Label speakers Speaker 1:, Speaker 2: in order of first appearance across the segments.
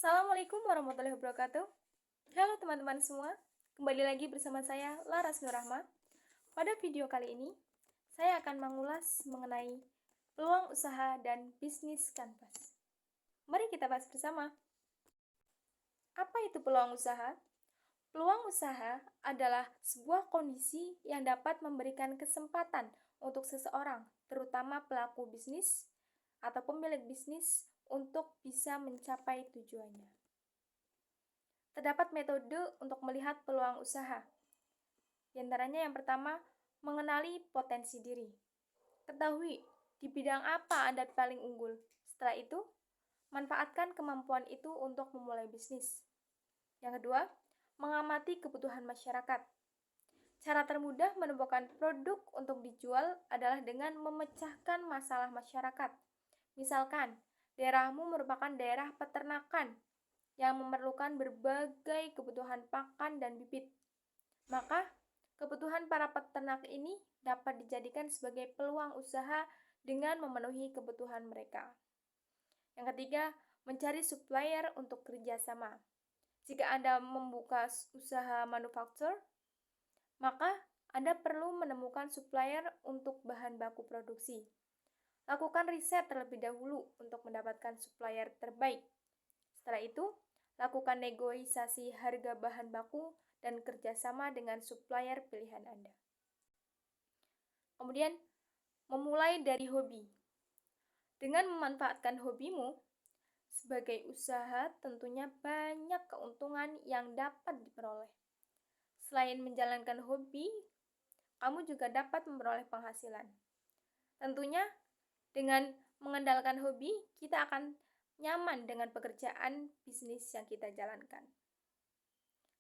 Speaker 1: Assalamualaikum warahmatullahi wabarakatuh. Halo teman-teman semua, kembali lagi bersama saya Laras Nurrahma. Pada video kali ini, saya akan mengulas mengenai peluang usaha dan bisnis kanvas. Mari kita bahas bersama. Apa itu peluang usaha? Peluang usaha adalah sebuah kondisi yang dapat memberikan kesempatan untuk seseorang, terutama pelaku bisnis atau pemilik bisnis, untuk bisa mencapai tujuannya. Terdapat metode untuk melihat peluang usaha. Di antaranya yang pertama, mengenali potensi diri. Ketahui di bidang apa Anda paling unggul. Setelah itu, manfaatkan kemampuan itu untuk memulai bisnis. Yang kedua, mengamati kebutuhan masyarakat. Cara termudah menemukan produk untuk dijual adalah dengan memecahkan masalah masyarakat. Misalkan, daerahmu merupakan daerah peternakan yang memerlukan berbagai kebutuhan pakan dan bibit. Maka, kebutuhan para peternak ini dapat dijadikan sebagai peluang usaha dengan memenuhi kebutuhan mereka. Yang ketiga, mencari supplier untuk kerjasama. Jika Anda membuka usaha manufaktur, maka Anda perlu menemukan supplier untuk bahan baku produksi. Lakukan riset terlebih dahulu untuk mendapatkan supplier terbaik. Setelah itu, lakukan negosiasi harga bahan baku dan kerjasama dengan supplier pilihan Anda. Kemudian, memulai dari hobi. Dengan memanfaatkan hobimu sebagai usaha, tentunya banyak keuntungan yang dapat diperoleh. Selain menjalankan hobi, kamu juga dapat memperoleh penghasilan. Tentunya, dengan mengandalkan hobi, kita akan nyaman dengan pekerjaan bisnis yang kita jalankan.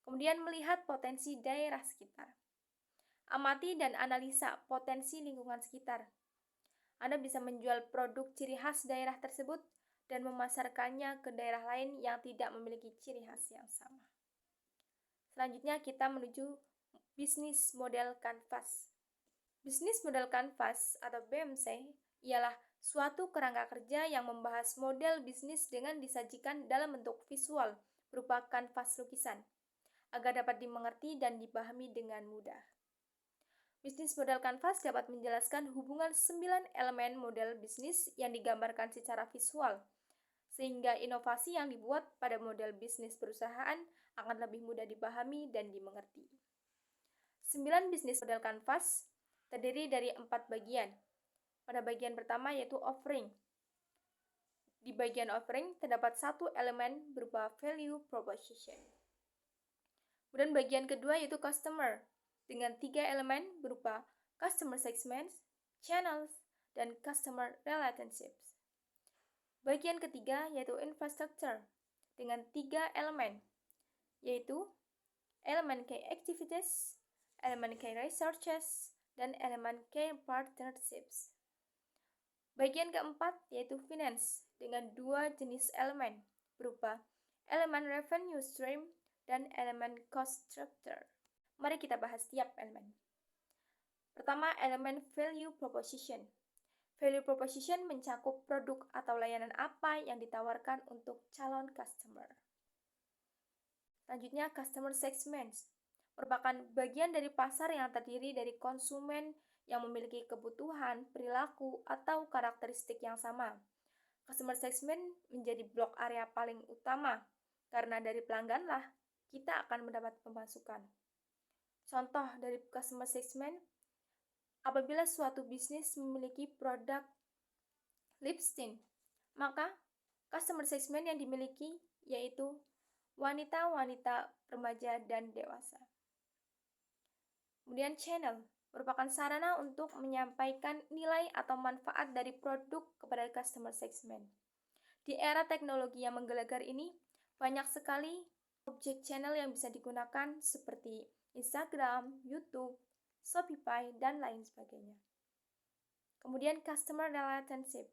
Speaker 1: Kemudian melihat potensi daerah sekitar. Amati dan analisa potensi lingkungan sekitar. Anda bisa menjual produk ciri khas daerah tersebut dan memasarkannya ke daerah lain yang tidak memiliki ciri khas yang sama. Selanjutnya kita menuju bisnis model kanvas. Bisnis model kanvas atau BMC ialah suatu kerangka kerja yang membahas model bisnis dengan disajikan dalam bentuk visual berupa kanvas lukisan, agar dapat dimengerti dan dipahami dengan mudah. Bisnis model kanvas dapat menjelaskan hubungan 9 elemen model bisnis yang digambarkan secara visual, sehingga inovasi yang dibuat pada model bisnis perusahaan akan lebih mudah dipahami dan dimengerti. 9 bisnis model kanvas terdiri dari 4 bagian. Pada bagian pertama yaitu offering. Di bagian offering terdapat satu elemen berupa value proposition. Kemudian bagian kedua yaitu customer dengan 3 elemen berupa customer segments, channels, dan customer relationships. Bagian ketiga yaitu infrastructure dengan 3 elemen yaitu elemen key activities, elemen key resources, dan elemen key partnerships. Bagian keempat yaitu finance dengan 2 jenis elemen berupa elemen revenue stream dan elemen cost structure. Mari kita bahas tiap elemen. Pertama, elemen value proposition. Value proposition mencakup produk atau layanan apa yang ditawarkan untuk calon customer. Selanjutnya, customer segments merupakan bagian dari pasar yang terdiri dari konsumen yang memiliki kebutuhan, perilaku, atau karakteristik yang sama. Customer segment menjadi blok area paling utama, karena dari pelangganlah kita akan mendapat pemasukan. Contoh dari customer segment, apabila suatu bisnis memiliki produk lipstick, maka customer segment yang dimiliki yaitu wanita-wanita, remaja, dan dewasa. Kemudian channel merupakan sarana untuk menyampaikan nilai atau manfaat dari produk kepada customer segment. Di era teknologi yang menggelegar ini, banyak sekali objek channel yang bisa digunakan seperti Instagram, YouTube, Shopify, dan lain sebagainya. Kemudian customer relationship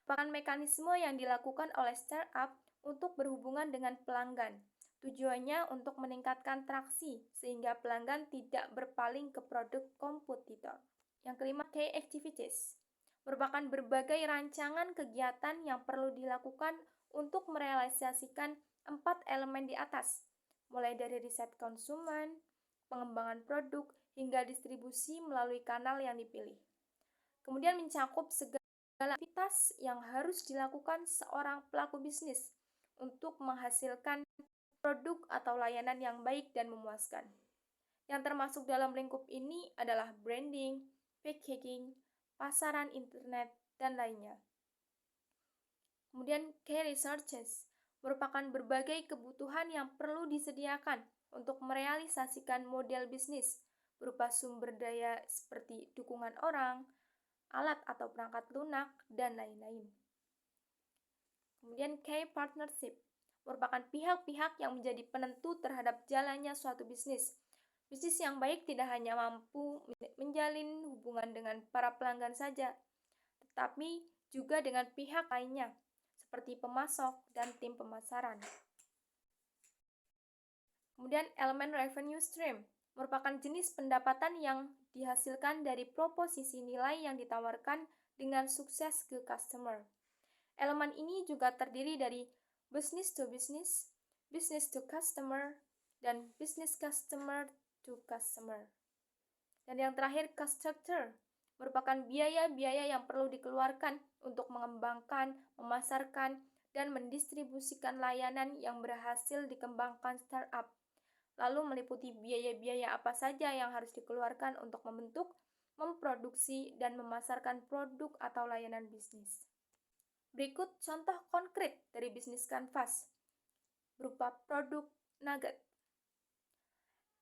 Speaker 1: merupakan mekanisme yang dilakukan oleh startup untuk berhubungan dengan pelanggan. Tujuannya untuk meningkatkan traksi sehingga pelanggan tidak berpaling ke produk kompetitor. Yang kelima, key activities merupakan berbagai rancangan kegiatan yang perlu dilakukan untuk merealisasikan 4 elemen di atas, mulai dari riset konsumen, pengembangan produk, hingga distribusi melalui kanal yang dipilih. Kemudian mencakup segala aktivitas yang harus dilakukan seorang pelaku bisnis untuk menghasilkan produk atau layanan yang baik dan memuaskan. Yang termasuk dalam lingkup ini adalah branding, packaging, pasaran internet, dan lainnya. Kemudian key researches merupakan berbagai kebutuhan yang perlu disediakan untuk merealisasikan model bisnis berupa sumber daya seperti dukungan orang, alat atau perangkat lunak, dan lain-lain. Kemudian key partnership merupakan pihak-pihak yang menjadi penentu terhadap jalannya suatu bisnis. Bisnis yang baik tidak hanya mampu menjalin hubungan dengan para pelanggan saja, tetapi juga dengan pihak lainnya, seperti pemasok dan tim pemasaran. Kemudian elemen revenue stream merupakan jenis pendapatan yang dihasilkan dari proposisi nilai yang ditawarkan dengan sukses ke customer. Elemen ini juga terdiri dari business to customer, dan business customer to customer. Dan yang terakhir, cost structure merupakan biaya-biaya yang perlu dikeluarkan untuk mengembangkan, memasarkan, dan mendistribusikan layanan yang berhasil dikembangkan startup. Lalu meliputi biaya-biaya apa saja yang harus dikeluarkan untuk membentuk, memproduksi, dan memasarkan produk atau layanan bisnis. Berikut contoh konkret dari bisnis kanvas berupa produk nugget.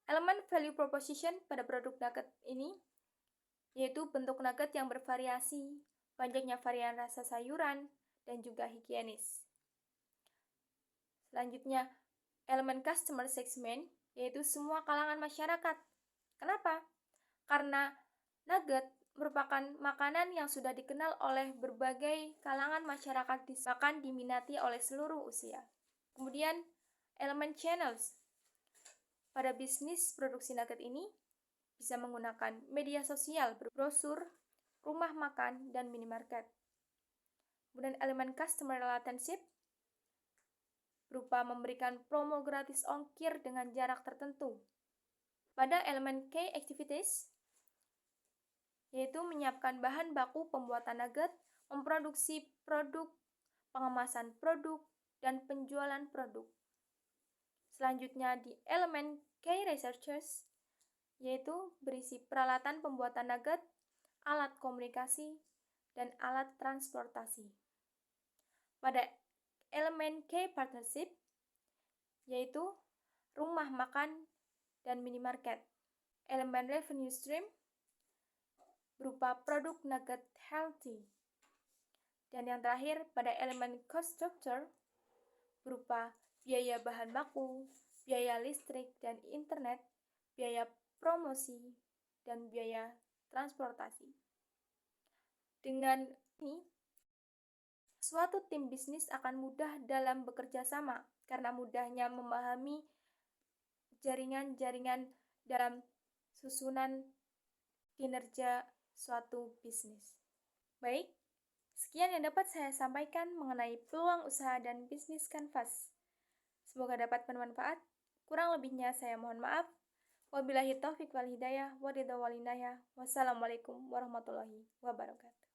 Speaker 1: Elemen value proposition pada produk nugget ini yaitu bentuk nugget yang bervariasi, banyaknya varian rasa sayuran, dan juga higienis. Selanjutnya, elemen customer segment yaitu semua kalangan masyarakat. Kenapa? Karena nugget merupakan makanan yang sudah dikenal oleh berbagai kalangan masyarakat, bahkan diminati oleh seluruh usia. Kemudian, elemen channels. Pada bisnis produksi nugget ini bisa menggunakan media sosial, brosur, rumah makan, dan minimarket. Kemudian elemen customer relationship berupa memberikan promo gratis ongkir dengan jarak tertentu. Pada elemen key activities, yaitu menyiapkan bahan baku pembuatan nugget, memproduksi produk, pengemasan produk, dan penjualan produk. Selanjutnya di elemen key researchers, yaitu berisi peralatan pembuatan nugget, alat komunikasi, dan alat transportasi. Pada elemen key partnership, yaitu rumah makan dan minimarket. Elemen revenue stream berupa produk nugget healthy. Dan yang terakhir, pada elemen cost structure berupa biaya bahan baku, biaya listrik dan internet, biaya promosi, dan biaya transportasi. Dengan ini, suatu tim bisnis akan mudah dalam bekerja sama karena mudahnya memahami jaringan-jaringan dalam susunan kinerja suatu bisnis. Baik, sekian yang dapat saya sampaikan mengenai peluang usaha dan bisnis kanvas. Semoga dapat bermanfaat. Kurang lebihnya saya mohon maaf. Wabillahi taufiq wal hidayah, wassalamualaikum warahmatullahi wabarakatuh.